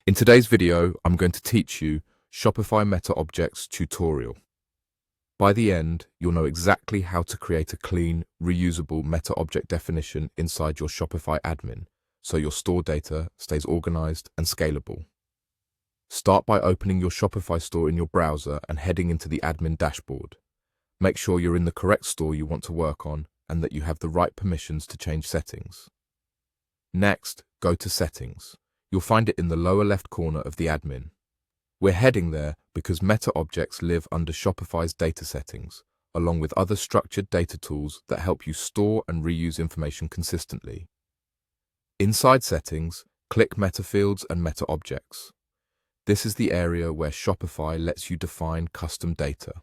In today's video, I'm going to teach you Shopify Metaobjects tutorial. By the end, you'll know exactly how to create a clean, reusable meta-object definition inside your Shopify admin, so your store data stays organized and scalable. Start by opening your Shopify store in your browser and heading into the admin dashboard. Make sure you're in the correct store you want to work on and that you have the right permissions to change settings. Next, go to Settings. You'll find it in the lower left corner of the admin. We're heading there because meta-objects live under Shopify's data settings, along with other structured data tools that help you store and reuse information consistently. Inside Settings, click Meta Fields and Meta-Objects. This is the area where Shopify lets you define custom data.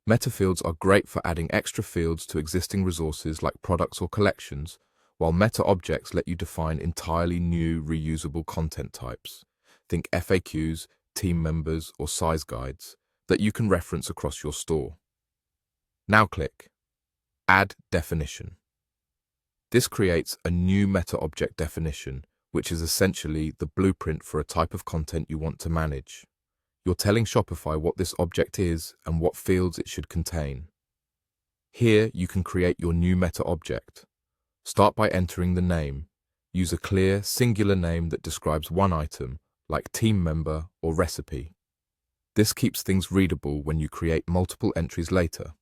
Meta fields are great for adding extra fields to existing resources like products or collections, while meta-objects let you define entirely new reusable content types. Think FAQs, team members, or size guides that you can reference across your store. Now click Add Definition. This creates a new meta-object definition, which is essentially the blueprint for a type of content you want to manage. You're telling Shopify what this object is and what fields it should contain. Here, you can create your new meta-object. Start by entering the name. Use a clear, singular name that describes one item, like team member or recipe. This keeps things readable when you create multiple entries later.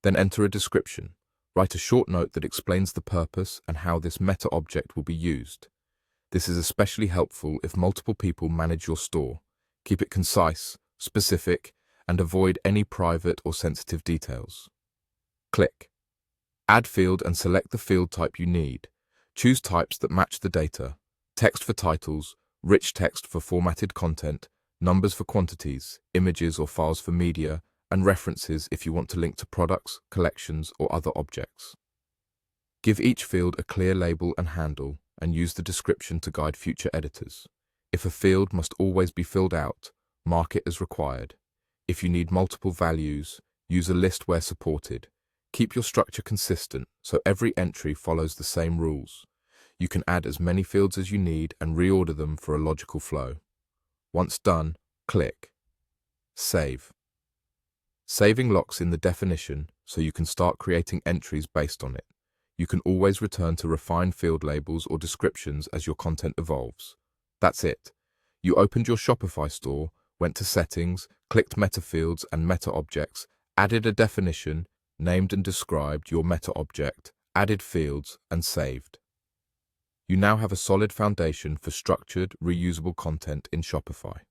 Then enter a description. Write a short note that explains the purpose and how this meta-object will be used. This is especially helpful if multiple people manage your store. Keep it concise, specific, and avoid any private or sensitive details. Click Add Field and select the field type you need. Choose types that match the data: text for titles, rich text for formatted content, numbers for quantities, images or files for media, and references if you want to link to products, collections, or other objects. Give each field a clear label and handle, and use the description to guide future editors. If a field must always be filled out, mark it as required. If you need multiple values, use a list where supported. Keep your structure consistent so every entry follows the same rules. You can add as many fields as you need and reorder them for a logical flow. Once done, click Save. Saving locks in the definition so you can start creating entries based on it. You can always return to refined field labels or descriptions as your content evolves. That's it. You opened your Shopify store, went to Settings, clicked Meta Fields and Meta-Objects, added a definition, named and described your meta-object, added fields, and saved. You now have a solid foundation for structured, reusable content in Shopify.